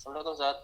Assalamualaikum Ustaz.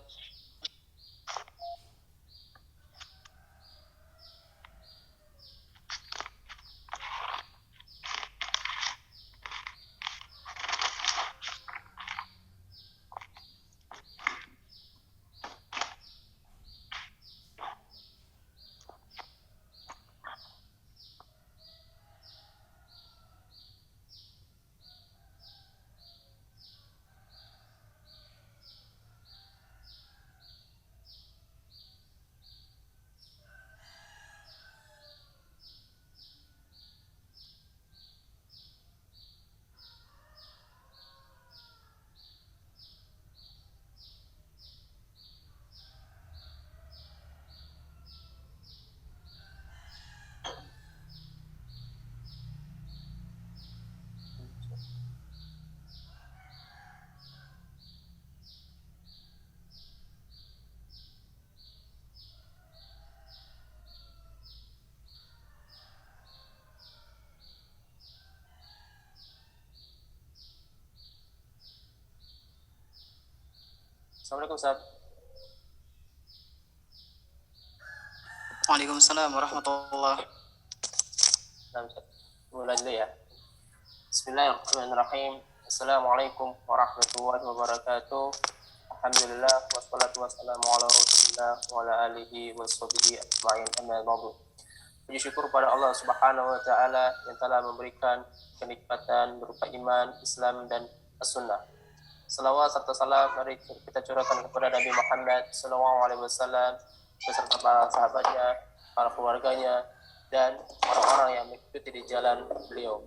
Assalamualaikum Ustaz. Waalaikumsalam warahmatullahi. Nah, Ustaz. Mulai dulu ya. Bismillahirrahmanirrahim. Assalamualaikum warahmatullahi wabarakatuh. Alhamdulillah wassalatu wassalamu ala Rasulillah wa ala alihi washabihi ajma'in, amma ba'du. Puji syukur pada Allah Subhanahu wa taala yang telah memberikan kenikmatan berupa iman, Islam dan as-sunnah. Salawat serta salam mari kita curahkan kepada Nabi Muhammad sallallahu alaihi wasallam beserta para sahabatnya, para keluarganya dan orang-orang yang mengikuti di jalan beliau.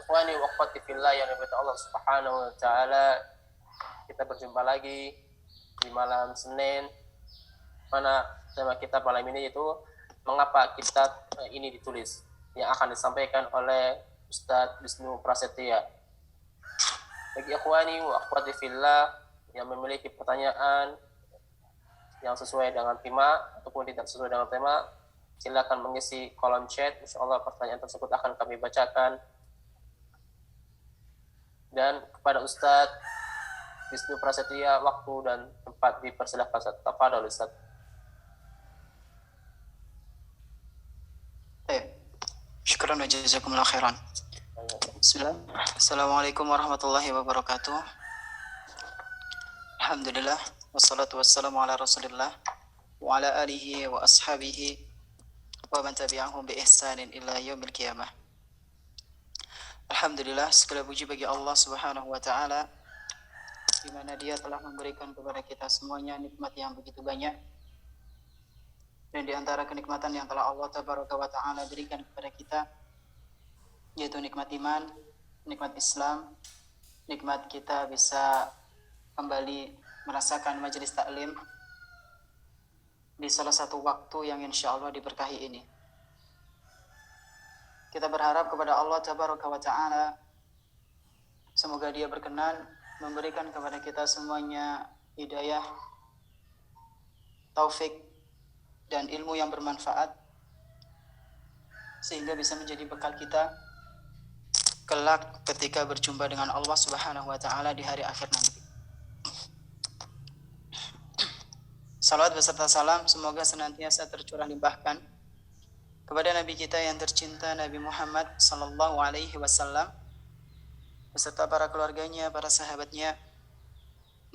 Ikhwani wa akhwati fillah yang dirahmati Allah Subhanahu wa taala, kita berjumpa lagi di malam Senin, mana tema kita malam ini itu mengapa kitab ini ditulis, yang akan disampaikan oleh Ustadz Wisnu Prasetya. Bagi ikhwani wa akhwati fillah yang memiliki pertanyaan yang sesuai dengan tema ataupun tidak sesuai dengan tema, silakan mengisi kolom chat. Insyaallah pertanyaan tersebut akan kami bacakan. Dan kepada Ustadz Wisnu Prasetya, waktu dan tempat dipersilahkan Ustaz. Tafadhol Ustaz. Syukran wa jazakumullah khairan. Bismillah. Assalamualaikum warahmatullahi wabarakatuh. Alhamdulillah wassalatu wassalamu ala Rasulillah wa ala alihi wa ashabihi wa man tabi'ahum bi ihsanin ila yaumil qiyamah. Alhamdulillah, segala puji bagi Allah Subhanahu wa taala di mana Dia telah memberikan kepada kita semuanya nikmat yang begitu banyak. Dan di antara kenikmatan yang telah Allah Tabaraka wa Ta'ala berikan kepada kita, yaitu nikmat iman, nikmat Islam, nikmat kita bisa kembali merasakan majelis taklim di salah satu waktu yang insya Allah diberkahi ini. Kita berharap kepada Allah Tabaraka wa Ta'ala, semoga Dia berkenan memberikan kepada kita semuanya hidayah, taufik, dan ilmu yang bermanfaat, sehingga bisa menjadi bekal kita kelak ketika berjumpa dengan Allah Subhanahu wa Ta'ala di hari akhir nanti. Salawat beserta salam semoga senantiasa tercurah limpahkan kepada Nabi kita yang tercinta, Nabi Muhammad sallallahu alaihi wasallam, beserta para keluarganya, para sahabatnya,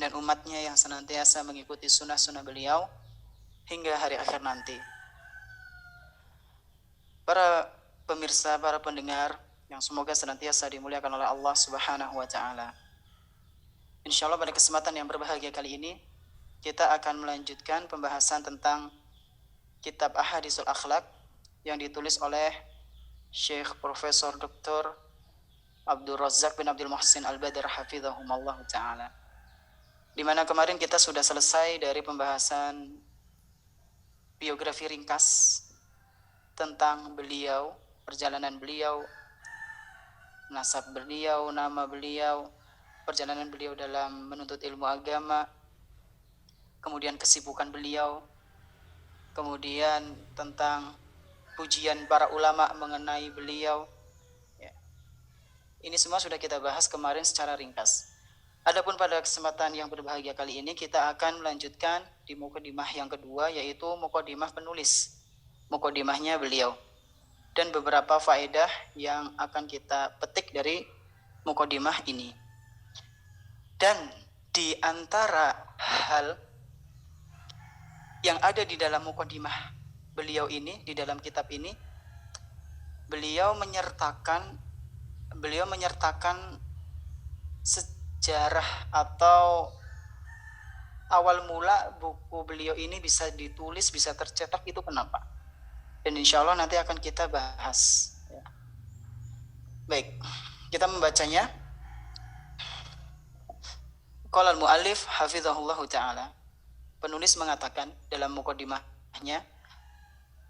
dan umatnya yang senantiasa mengikuti sunnah-sunnah beliau hingga hari akhir nanti. Para pemirsa, para pendengar yang semoga senantiasa dimuliakan oleh Allah Subhanahu wa Ta'ala. Insyaallah pada kesempatan yang berbahagia kali ini kita akan melanjutkan pembahasan tentang kitab Ahadisul Akhlaq yang ditulis oleh Syekh Profesor Dr. Abdul Razak bin Abdul Muhsin Al-Badr hafizahumullah ta'ala. Di mana kemarin kita sudah selesai dari pembahasan biografi ringkas tentang beliau, perjalanan beliau, nasab beliau, nama beliau, perjalanan beliau dalam menuntut ilmu agama, kemudian kesibukan beliau, kemudian tentang pujian para ulama mengenai beliau. Ya. Ini semua sudah kita bahas kemarin secara ringkas. Adapun pada kesempatan yang berbahagia kali ini kita akan melanjutkan di mukadimah yang kedua, yaitu mukadimah penulis. Mukadimahnya beliau dan beberapa faedah yang akan kita petik dari mukadimah ini. Dan di antara hal yang ada di dalam mukadimah beliau ini, di dalam kitab ini, beliau menyertakan sejarah atau awal mula buku beliau ini bisa ditulis, bisa tercetak itu kenapa. Dan insya Allah nanti akan kita bahas. Baik, kita membacanya. Qala al-muallif hafizahullah ta'ala. Penulis mengatakan dalam mukadimahnya,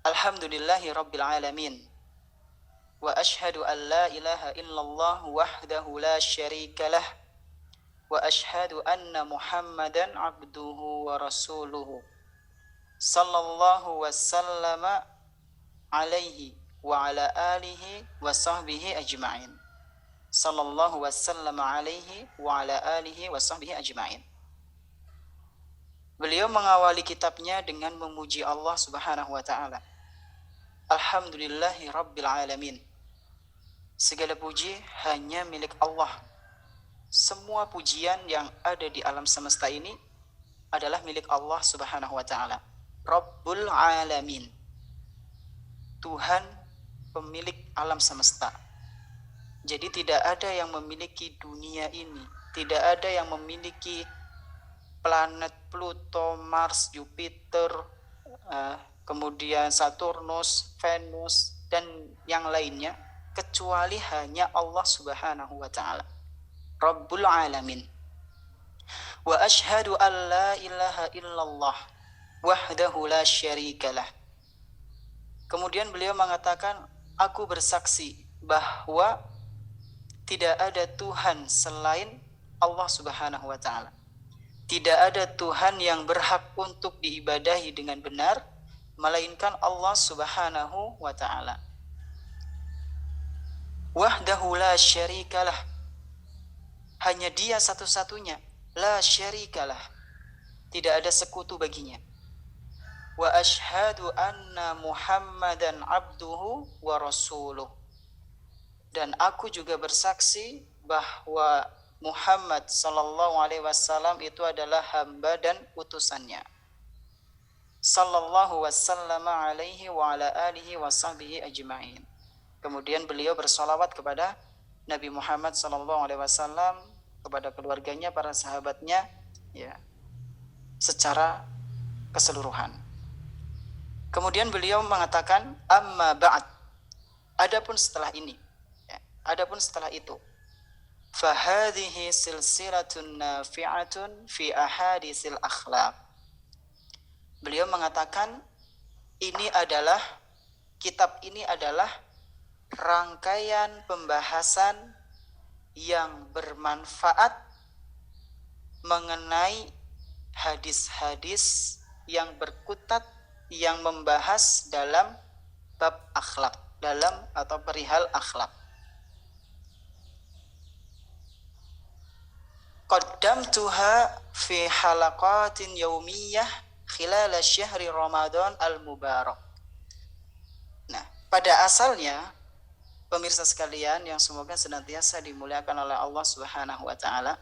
Alhamdulillahi rabbil alamin. Wa ashhadu an la ilaha illallah wahdahu la syarika lah. Wa ashhadu anna Muhammadan abduhu wa rasuluhu. Sallallahu wa sallama alaihi wa ala alihi wa sahbihi ajma'in. Sallallahu wa sallama alaihi wa ala alihi wa sahbihi ajma'in. Beliau mengawali kitabnya dengan memuji Allah Subhanahu wa taala. Alhamdulillahi rabbil alamin. Segala puji hanya milik Allah. Semua pujian yang ada di alam semesta ini adalah milik Allah Subhanahu wa taala. Rabbul alamin. Tuhan pemilik alam semesta. Jadi tidak ada yang memiliki dunia ini, tidak ada yang memiliki planet Pluto, Mars, Jupiter, kemudian Saturnus, Venus, dan yang lainnya, kecuali hanya Allah Subhanahu wa ta'ala, Rabbul Alamin. Wa ashhadu an la ilaha illallah wahdahu la syarikalah. Kemudian beliau mengatakan, aku bersaksi bahwa tidak ada Tuhan selain Allah Subhanahu wa ta'ala. Tidak ada Tuhan yang berhak untuk diibadahi dengan benar melainkan Allah Subhanahu wa ta'ala. Wahdahu la syarikalah. Hanya Dia satu-satunya, la syarikalah. Tidak ada sekutu baginya. Wa ashhadu anna Muhammadan abduhu wa rasuluh. Dan aku juga bersaksi bahwa Muhammad sallallahu alaihi wasallam itu adalah hamba dan utusannya. Sallallahu wasallama alaihi wa ala alihi wa sahbihi ajma'in. Kemudian beliau bersolawat kepada Nabi Muhammad sallallahu alaihi wasallam, kepada keluarganya, para sahabatnya, ya, secara keseluruhan. Kemudian beliau mengatakan, amma ba'd. Adapun setelah ini, ya, adapun setelah itu, fahadhihi silsilatun nafi'atun fi ahadisil akhlaq. Beliau mengatakan kitab ini adalah rangkaian pembahasan yang bermanfaat mengenai hadis-hadis yang berkutat yang membahas dalam bab akhlak, dalam atau perihal akhlak. Qaddamtuha fi halaqatin yaumiyah khilal syahri Ramadan al-mubarak. Nah, pada asalnya pemirsa sekalian yang semoga senantiasa dimuliakan oleh Allah Subhanahu wa taala,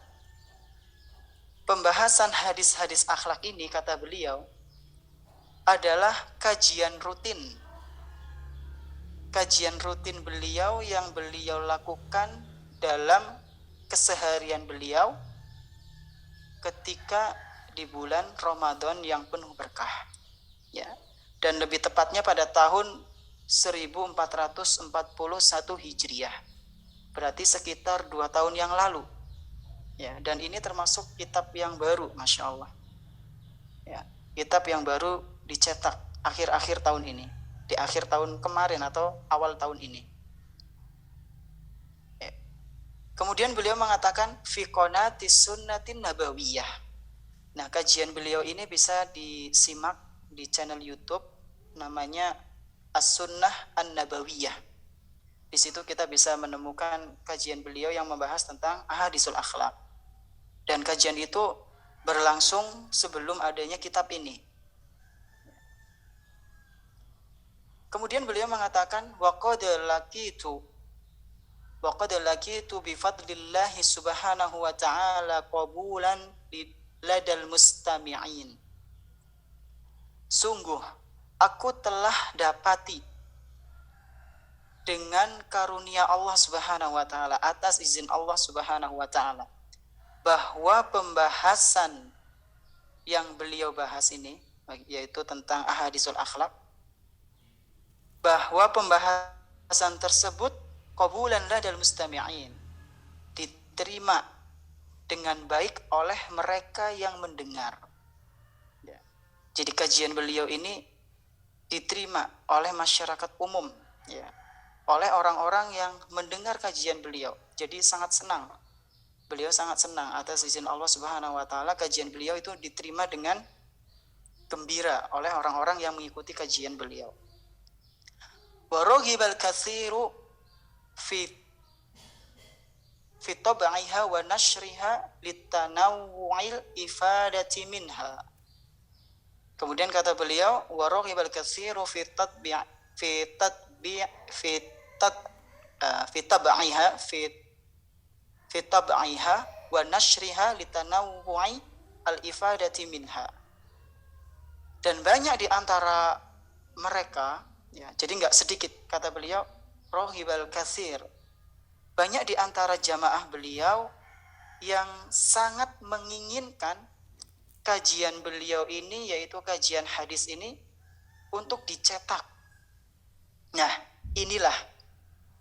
pembahasan hadis-hadis akhlak ini, kata beliau, adalah kajian rutin. Kajian rutin beliau yang beliau lakukan dalam keseharian beliau ketika di bulan Ramadan yang penuh berkah. Ya. Dan lebih tepatnya pada tahun 1441 Hijriah. Berarti sekitar 2 tahun yang lalu. Ya, dan ini termasuk kitab yang baru, Masya Allah. Ya, kitab yang baru dicetak akhir-akhir tahun ini, di akhir tahun kemarin atau awal tahun ini. Ya. Kemudian beliau mengatakan fi qanatis sunnatin nabawiyah. Nah, kajian beliau ini bisa disimak di channel YouTube namanya As-Sunnah An-Nabawiyah. Di situ kita bisa menemukan kajian beliau yang membahas tentang ahadisul akhlak. Dan kajian itu berlangsung sebelum adanya kitab ini. Kemudian beliau mengatakan waqad laqitu bi fadlillahi subhanahu wa ta'ala qabulan ladal mustami'in. Sungguh aku telah dapati dengan karunia Allah Subhanahu wa taala, atas izin Allah Subhanahu wa taala, bahwa pembahasan yang beliau bahas ini, yaitu tentang ahadisul akhlak, bahwa pembahasan tersebut qabulan ladal mustami'in, diterima dengan baik oleh mereka yang mendengar. Jadi kajian beliau ini diterima oleh masyarakat umum, ya, oleh orang-orang yang mendengar kajian beliau. Jadi sangat senang. Beliau sangat senang atas izin Allah Subhanahu wa taala, kajian beliau itu diterima dengan gembira oleh orang-orang yang mengikuti kajian beliau. Wa raghibal katsiru fi tab'iha wa nashriha litanawwu'il ifadati minha. Kemudian kata beliau wa raghibal katsiru fi tab'iha wa nashriha litanawwu'i al-ifadati minha. Dan banyak di antara mereka, ya, jadi enggak sedikit, kata beliau raghibal katsir, banyak di antara jamaah beliau yang sangat menginginkan kajian beliau ini, yaitu kajian hadis ini, untuk dicetak. Nah, inilah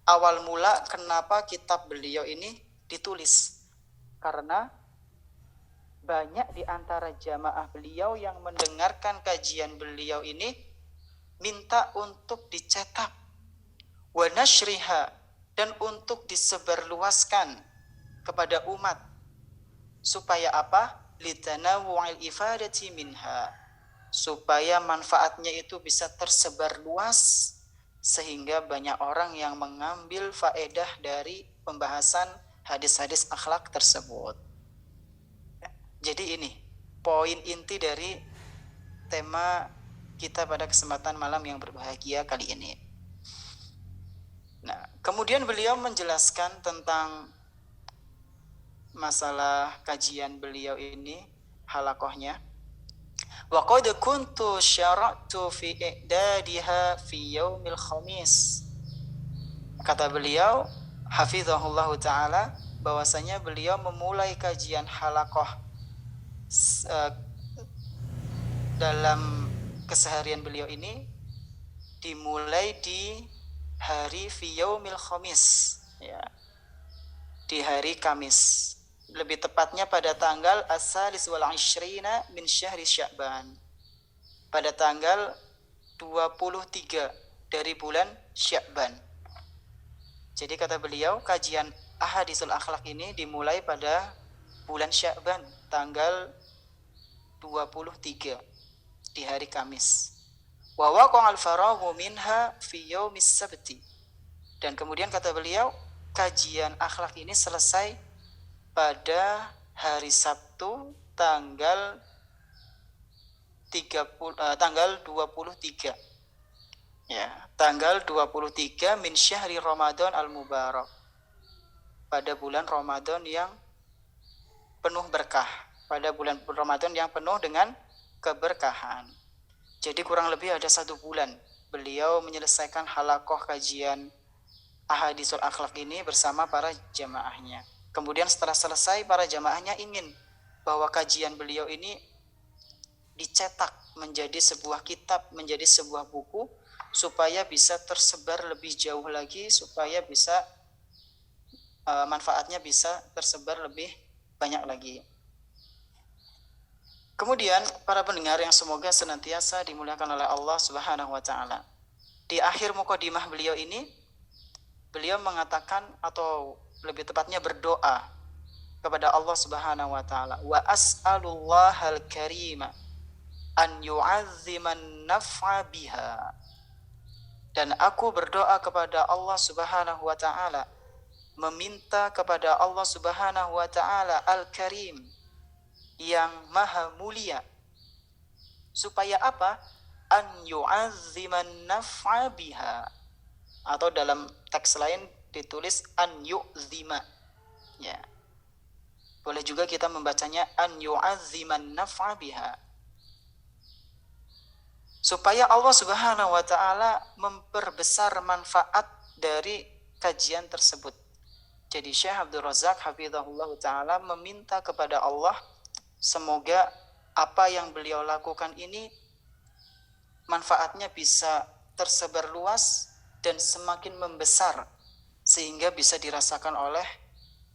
awal mula kenapa kitab beliau ini ditulis. Karena banyak di antara jamaah beliau yang mendengarkan kajian beliau ini minta untuk dicetak, wa nashriha, dan untuk disebarluaskan kepada umat. Supaya apa? Litanawwu'il ifadati minha, supaya manfaatnya itu bisa tersebar luas, sehingga banyak orang yang mengambil faedah dari pembahasan hadis-hadis akhlak tersebut. Jadi ini poin inti dari tema kita pada kesempatan malam yang berbahagia kali ini. Nah, kemudian beliau menjelaskan tentang masalah kajian beliau ini, halakohnya. Wa qad kuntu syara'tu fi i'dadiha fi yaumil khamis. Kata beliau hafizahullah taala, bahwasanya beliau memulai kajian halakoh dalam keseharian beliau ini dimulai di hari fi yaumil khamis, ya, di hari Kamis. Lebih tepatnya pada tanggal as-salis wal 'ishrina min syahri Sya'ban, pada tanggal 23 dari bulan Sya'ban. Jadi kata beliau, kajian ahadisul akhlak ini dimulai pada bulan Sya'ban, tanggal 23 di hari Kamis. Wa waqa'al faraghu minha fi yaumis sabti. Dan kemudian kata beliau, kajian akhlak ini selesai pada hari Sabtu tanggal 23. Ya, tanggal 23 min syahri Ramadan al-Mubarak, pada bulan Ramadan yang penuh berkah, pada bulan Ramadan yang penuh dengan keberkahan. Jadi kurang lebih ada 1 bulan beliau menyelesaikan halakoh kajian ahadisul akhlak ini bersama para jamaahnya. Kemudian setelah selesai, para jamaahnya ingin bahwa kajian beliau ini dicetak menjadi sebuah kitab, menjadi sebuah buku, supaya bisa tersebar lebih jauh lagi, supaya bisa manfaatnya bisa tersebar lebih banyak lagi. Kemudian para pendengar yang semoga senantiasa dimuliakan oleh Allah Subhanahu wa taala, di akhir mukadimah beliau ini, beliau mengatakan, atau lebih tepatnya berdoa kepada Allah Subhanahu wa taala, wa as'alullahal karima an yu'azziman naf'a biha. Dan aku berdoa kepada Allah Subhanahu wa taala meminta kepada Allah Subhanahu wa taala Al-Karim yang maha mulia, supaya apa? An yu'azziman naf'a biha, atau dalam teks lain ditulis an yu'zima, ya. Boleh juga kita membacanya an yu'azziman naf'a biha, supaya Allah Subhanahu wa taala memperbesar manfaat dari kajian tersebut. Jadi Syekh Abdul Razak hafizahullah taala meminta kepada Allah semoga apa yang beliau lakukan ini manfaatnya bisa tersebar luas dan semakin membesar sehingga bisa dirasakan oleh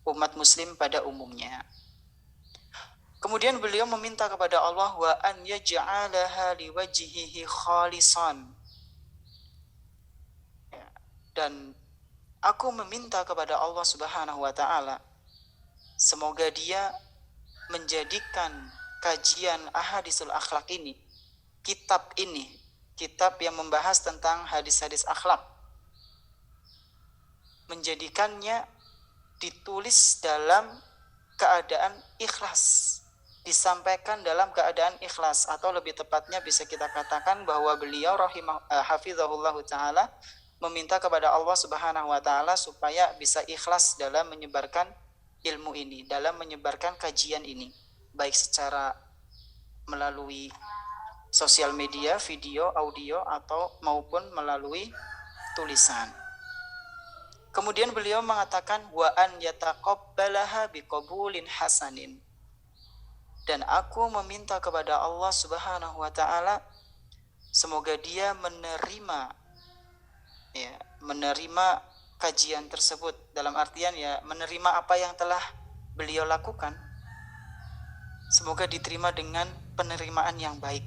umat muslim pada umumnya. Kemudian beliau meminta kepada Allah wa an yaj'alaha liwajhihi khalisan. Dan aku meminta kepada Allah Subhanahu wa taala semoga dia menjadikan kajian ahadisul akhlak ini, kitab yang membahas tentang hadis-hadis akhlak, menjadikannya ditulis dalam keadaan ikhlas, disampaikan dalam keadaan ikhlas, atau lebih tepatnya bisa kita katakan bahwa beliau hafizahullah taala meminta kepada Allah Subhanahu wa taala supaya bisa ikhlas dalam menyebarkan ilmu ini, dalam menyebarkan kajian ini, baik secara melalui sosial media, video, audio, atau maupun melalui tulisan. Kemudian beliau mengatakan wa an yataqabbalaha biqabulin hasanin. Dan aku meminta kepada Allah Subhanahu wa taala semoga dia menerima kajian tersebut, dalam artian ya menerima apa yang telah beliau lakukan. Semoga diterima dengan penerimaan yang baik.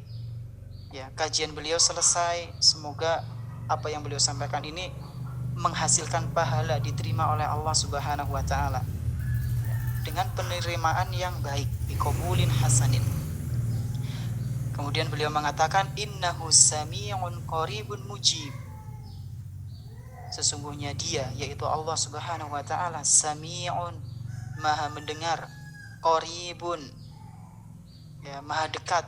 Ya, kajian beliau selesai, semoga apa yang beliau sampaikan ini menghasilkan pahala, diterima oleh Allah Subhanahu wa taala dengan penerimaan yang baik, biqabulin hasanin. Kemudian beliau mengatakan innahu sami'un qaribun mujib. Sesungguhnya dia, yaitu Allah Subhanahu wa taala, sami'un, maha mendengar, qaribun, ya, maha dekat,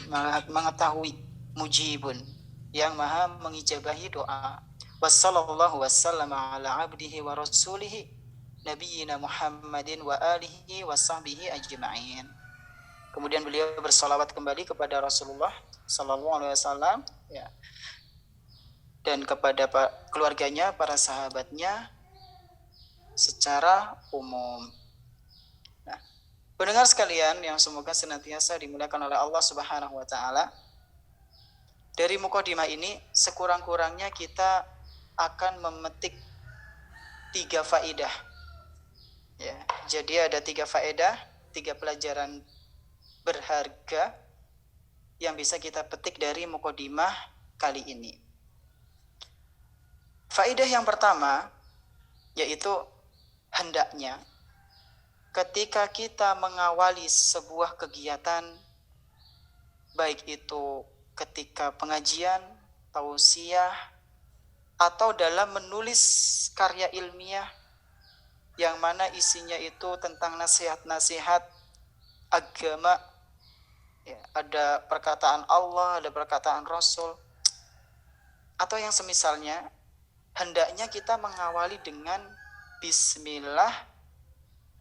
maha mengetahui, mujibun, yang maha mengijabahi doa. Wassallallahu wassallama ala abdihi wa rasulihi nabiyina Muhammadin wa alihi wa sahbihi ajma'in. Kemudian beliau bersalawat kembali kepada Rasulullah sallallahu alaihi wasallam, ya, dan kepada keluarganya, para sahabatnya secara umum. Nah, pendengar sekalian yang semoga senantiasa dimuliakan oleh Allah Subhanahu wa taala, dari mukadimah ini sekurang-kurangnya kita akan memetik 3 faedah. Ya, jadi ada 3 faedah, 3 pelajaran berharga yang bisa kita petik dari mukadimah kali ini. Faedah yang pertama yaitu hendaknya ketika kita mengawali sebuah kegiatan, baik itu ketika pengajian, tausiah, atau dalam menulis karya ilmiah yang mana isinya itu tentang nasihat-nasihat agama, ya, ada perkataan Allah, ada perkataan Rasul, atau yang semisalnya, hendaknya kita mengawali dengan bismillah,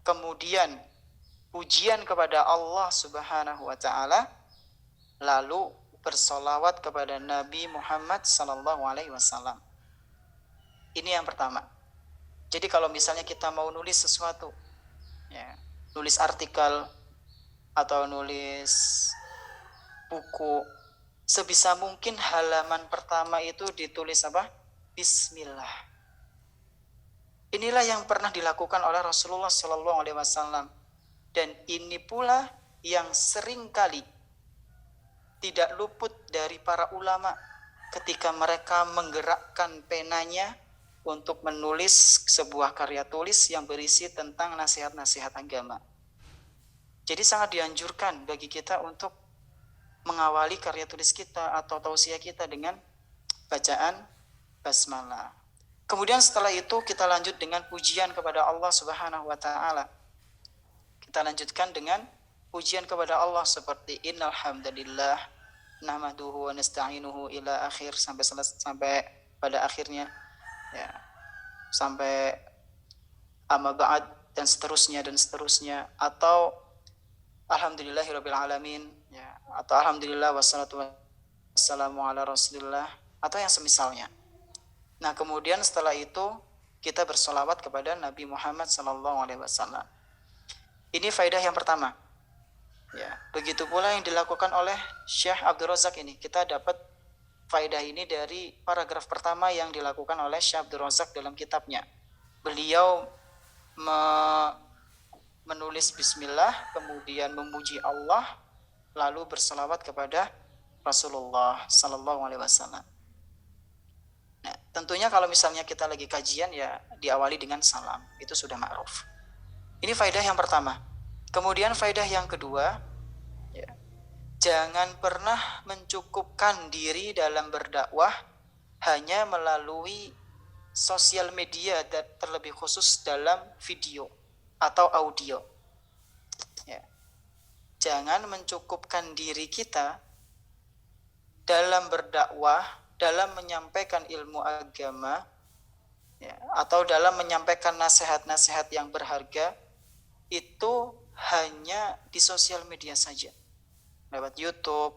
kemudian pujian kepada Allah Subhanahu wa taala, lalu bersolawat kepada Nabi Muhammad sallallahu alaihi wasallam. Ini yang pertama. Jadi kalau misalnya kita mau nulis sesuatu, ya, nulis artikel atau nulis buku, sebisa mungkin halaman pertama itu ditulis apa? Bismillah. Inilah yang pernah dilakukan oleh Rasulullah sallallahu alaihi wasallam, dan ini pula yang sering kali tidak luput dari para ulama ketika mereka menggerakkan penanya untuk menulis sebuah karya tulis yang berisi tentang nasihat-nasihat agama. Jadi sangat dianjurkan bagi kita untuk mengawali karya tulis kita atau tausiah kita dengan bacaan basmalah. Kemudian setelah itu kita lanjut dengan pujian kepada Allah Subhanahu wa taala. Kita lanjutkan dengan pujian kepada Allah seperti innal hamdalillah nahmaduhu wa nasta'inuhu ila akhir sampai pada akhirnya ya. Sampai amma ba'd dan seterusnya atau alhamdulillahirabbil alamin ya, atau alhamdulillah wassalatu wassalamu ala rasulillah atau yang semisalnya. Nah, kemudian setelah itu kita bersolawat kepada Nabi Muhammad SAW. Ini faedah yang pertama. Ya, begitu pula yang dilakukan oleh Syekh Abdul Razak ini. Kita dapat faedah ini dari paragraf pertama yang dilakukan oleh Syekh Abdul Razak dalam kitabnya. Beliau menulis bismillah, kemudian memuji Allah, lalu berselawat kepada Rasulullah SAW. Nah, tentunya kalau misalnya kita lagi kajian ya diawali dengan salam, itu sudah ma'ruf. Ini faedah yang pertama. Kemudian faedah yang kedua, ya, jangan pernah mencukupkan diri dalam berdakwah hanya melalui sosial media dan terlebih khusus dalam video atau audio. Ya. Jangan mencukupkan diri kita dalam berdakwah, dalam menyampaikan ilmu agama, ya, atau dalam menyampaikan nasihat-nasihat yang berharga, itu hanya di sosial media saja. Lewat YouTube,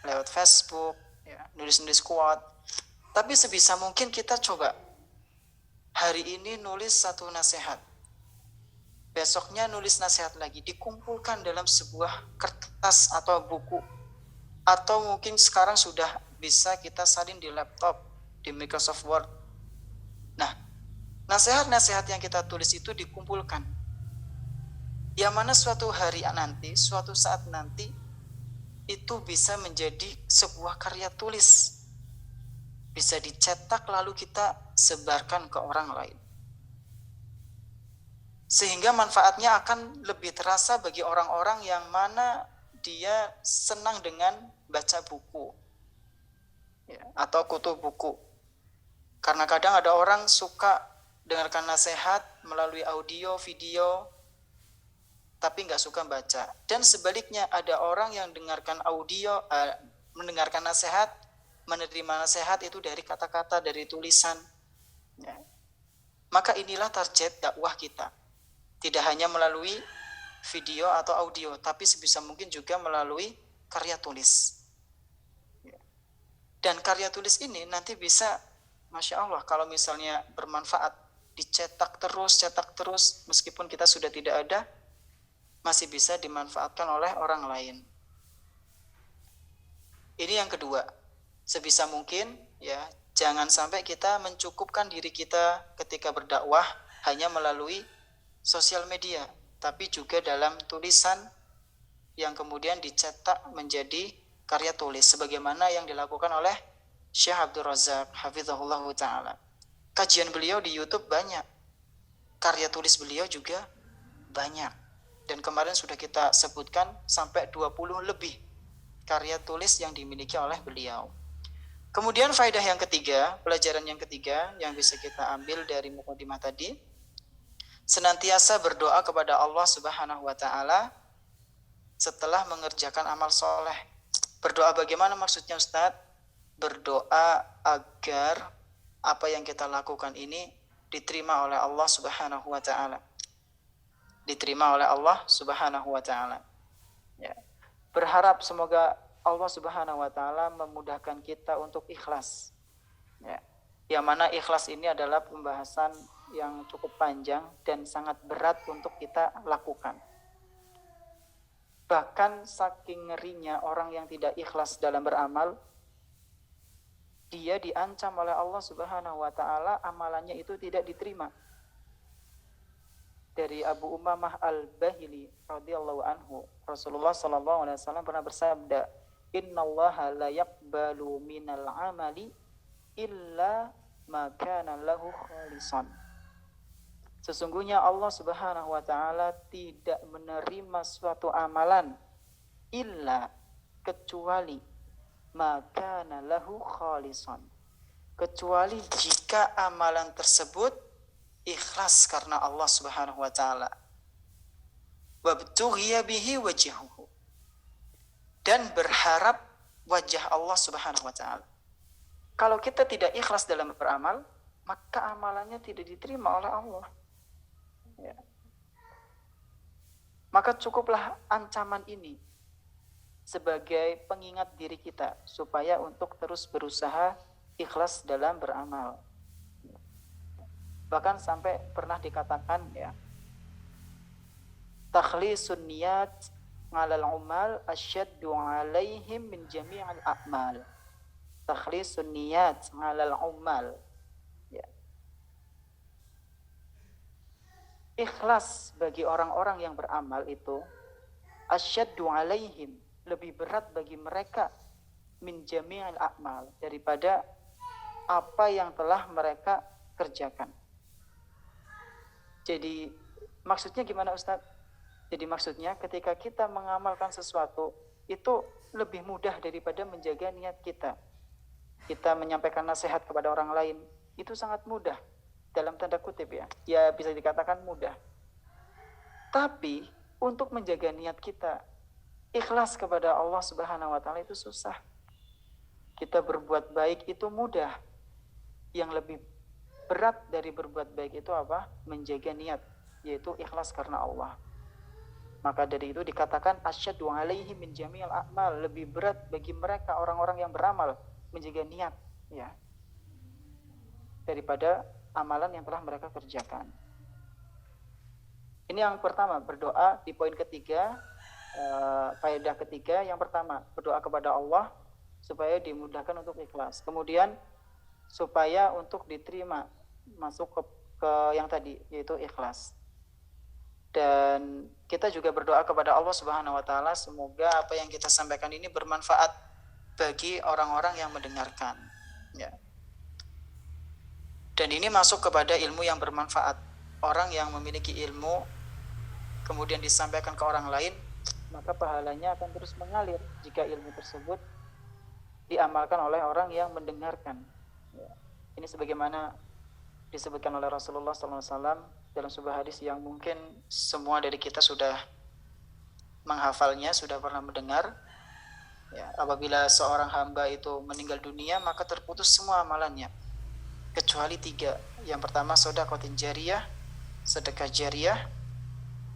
lewat Facebook, ya, nulis-nulis quote. Tapi sebisa mungkin kita coba hari ini nulis satu nasihat, besoknya nulis nasihat lagi, dikumpulkan dalam sebuah kertas atau buku, atau mungkin sekarang sudah bisa kita salin di laptop, di Microsoft Word. Nah, nasihat-nasihat yang kita tulis itu dikumpulkan. Yang mana suatu hari nanti, suatu saat nanti, itu bisa menjadi sebuah karya tulis. Bisa dicetak lalu kita sebarkan ke orang lain. Sehingga manfaatnya akan lebih terasa bagi orang-orang yang mana dia senang dengan baca buku, ya, atau kutub buku. Karena kadang ada orang suka dengarkan nasihat melalui audio, video, tapi nggak suka baca. Dan sebaliknya ada orang yang mendengarkan nasihat, menerima nasihat itu dari kata-kata, dari tulisan. Ya. Maka inilah target dakwah kita. Tidak hanya melalui video atau audio, tapi sebisa mungkin juga melalui karya tulis. Dan karya tulis ini nanti bisa, Masya Allah, kalau misalnya bermanfaat, cetak terus, meskipun kita sudah tidak ada, masih bisa dimanfaatkan oleh orang lain. Ini yang kedua, sebisa mungkin ya jangan sampai kita mencukupkan diri kita ketika berdakwah hanya melalui sosial media, tapi juga dalam tulisan yang kemudian dicetak menjadi karya tulis sebagaimana yang dilakukan oleh Syekh Abdul Razak hafizahullah ta'ala. Kajian beliau di YouTube banyak, karya tulis beliau juga banyak, dan kemarin sudah kita sebutkan sampai 20 lebih karya tulis yang dimiliki oleh beliau. Kemudian faedah yang ketiga, pelajaran yang ketiga yang bisa kita ambil dari mukadimah tadi, senantiasa berdoa kepada Allah Subhanahu wa taala setelah mengerjakan amal soleh. Berdoa bagaimana maksudnya, Ustadz? Berdoa agar apa yang kita lakukan ini diterima oleh Allah Subhanahu wa taala. Diterima oleh Allah Subhanahu wa taala. Ya. Berharap semoga Allah Subhanahu wa taala memudahkan kita untuk ikhlas. Ya. Yang mana ikhlas ini adalah pembahasan yang cukup panjang dan sangat berat untuk kita lakukan. Bahkan saking ngerinya orang yang tidak ikhlas dalam beramal, dia diancam oleh Allah Subhanahu wa taala amalannya itu tidak diterima. Dari Abu Umamah Al-Bahili radhiyallahu anhu, Rasulullah sallallahu alaihi wasallam pernah bersabda, "Innallaha la yaqbalu minal amali illa ma kana lahu khalisan." Sesungguhnya Allah Subhanahu wa taala tidak menerima suatu amalan illa kecuali ma kana lahu khalisan, kecuali jika amalan tersebut ikhlas karena Allah Subhanahu wa taala. Wabtughiya bihi wajhuhu, dan berharap wajah Allah Subhanahu wa taala. Kalau kita tidak ikhlas dalam beramal, maka amalannya tidak diterima oleh Allah. Ya. Maka cukuplah ancaman ini sebagai pengingat diri kita supaya untuk terus berusaha ikhlas dalam beramal. Bahkan sampai pernah dikatakan ya, takhlisun niyat ngalal umal asyaddu alaihim min jami'al a'mal. Takhlisun niyat ngalal umal. Ya. Ikhlas bagi orang-orang yang beramal itu asyaddu alaihim, lebih berat bagi mereka min jami'al a'mal, daripada apa yang telah mereka kerjakan. Jadi maksudnya gimana Ustadz? Jadi maksudnya ketika kita mengamalkan sesuatu itu lebih mudah daripada menjaga niat kita. Kita menyampaikan nasihat kepada orang lain itu sangat mudah, dalam tanda kutip ya. Ya bisa dikatakan mudah. Tapi untuk menjaga niat kita ikhlas kepada Allah Subhanahu wa taala itu susah. Kita berbuat baik itu mudah. Yang lebih berat dari berbuat baik itu apa? Menjaga niat, yaitu ikhlas karena Allah. Maka dari itu dikatakan asyaddu alaihi min jami'il a'mal, lebih berat bagi mereka orang-orang yang beramal menjaga niat ya, daripada amalan yang telah mereka kerjakan. Ini yang pertama, berdoa di poin ketiga, faedah ketiga. Yang pertama, berdoa kepada Allah supaya dimudahkan untuk ikhlas. Kemudian supaya untuk diterima, masuk ke yang tadi, yaitu ikhlas. Dan kita juga berdoa kepada Allah Subhanahu wa taala semoga apa yang kita sampaikan ini bermanfaat bagi orang-orang yang mendengarkan ya. Dan ini masuk kepada ilmu yang bermanfaat. Orang yang memiliki ilmu kemudian disampaikan ke orang lain, maka pahalanya akan terus mengalir jika ilmu tersebut diamalkan oleh orang yang mendengarkan ya. Ini sebagaimana disebutkan oleh Rasulullah SAW dalam sebuah hadis yang mungkin semua dari kita sudah menghafalnya, sudah pernah mendengar ya, apabila seorang hamba itu meninggal dunia maka terputus semua amalannya kecuali 3. Yang pertama shadaqatin jariyah, sedekah jariyah,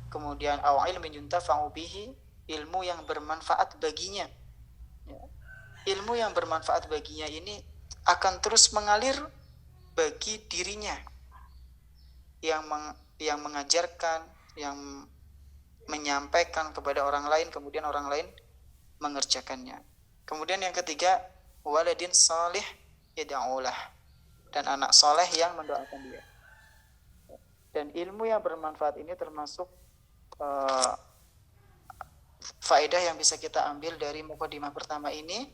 kemudian au ilmin yuntafa'u bihi, ilmu yang bermanfaat baginya ya. Ilmu yang bermanfaat baginya ini akan terus mengalir bagi dirinya, yang mengajarkan, yang menyampaikan kepada orang lain, kemudian orang lain mengerjakannya. Kemudian yang ketiga, waladin salih yad'ulah, dan anak soleh yang mendoakan dia. Dan ilmu yang bermanfaat ini termasuk faedah yang bisa kita ambil dari mukadimah pertama ini,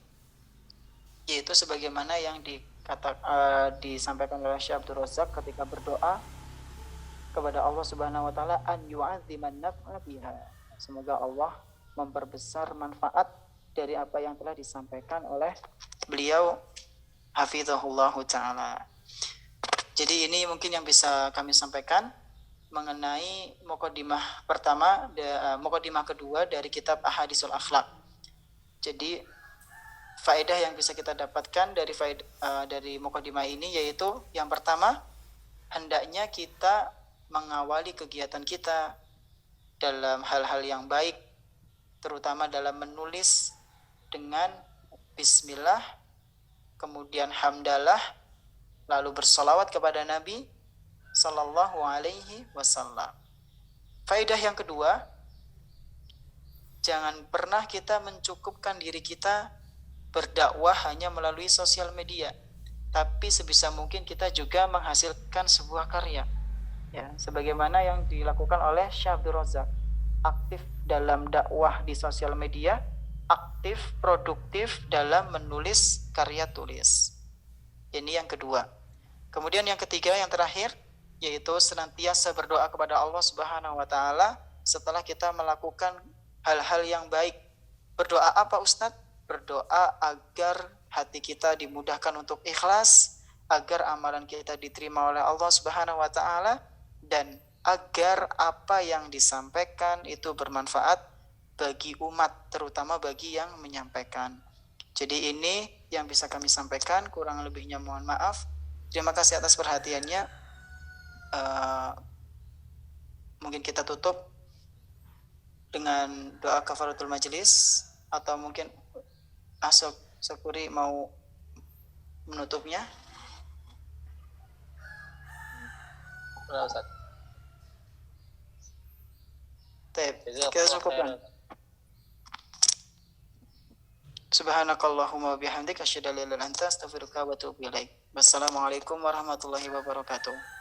yaitu sebagaimana yang disampaikan oleh Syekh Abdul Razak ketika berdoa kepada Allah Subhanahu wa taala, an yu'adziman naf'a biha. Semoga Allah memperbesar manfaat dari apa yang telah disampaikan oleh beliau hafizahullah taala. Jadi ini mungkin yang bisa kami sampaikan mengenai mukadimah pertama, mukadimah kedua dari kitab Ahadisul Akhlaq. Jadi faedah yang bisa kita dapatkan dari mukadimah ini yaitu yang pertama, hendaknya kita mengawali kegiatan kita dalam hal-hal yang baik, terutama dalam menulis dengan bismillah, kemudian hamdalah, lalu bersolawat kepada Nabi sallallahu alaihi wasallam. Faedah yang kedua, jangan pernah kita mencukupkan diri kita berdakwah hanya melalui sosial media, tapi sebisa mungkin kita juga menghasilkan sebuah karya ya, sebagaimana yang dilakukan oleh Syekh Abdul Razak, aktif dalam dakwah di sosial media, aktif produktif dalam menulis karya tulis. Ini yang kedua. Kemudian yang ketiga, yang terakhir, yaitu senantiasa berdoa kepada Allah Subhanahu wa taala setelah kita melakukan hal-hal yang baik. Berdoa apa Ustadz? Berdoa agar hati kita dimudahkan untuk ikhlas, agar amalan kita diterima oleh Allah Subhanahu wa taala dan agar apa yang disampaikan itu bermanfaat bagi umat, terutama bagi yang menyampaikan. Jadi ini yang bisa kami sampaikan, kurang lebihnya mohon maaf. Terima kasih atas perhatiannya. Mungkin kita tutup dengan doa kafaratul majelis, atau mungkin Asok Sakuri mau menutupnya. Nah, Ustaz. Kita cukupkan. Subhanakallahumma wabihamdika asyhadu an la ilaha illa anta astaghfiruka wa atubu ilaik. Wassalamualaikum warahmatullahi wabarakatuh.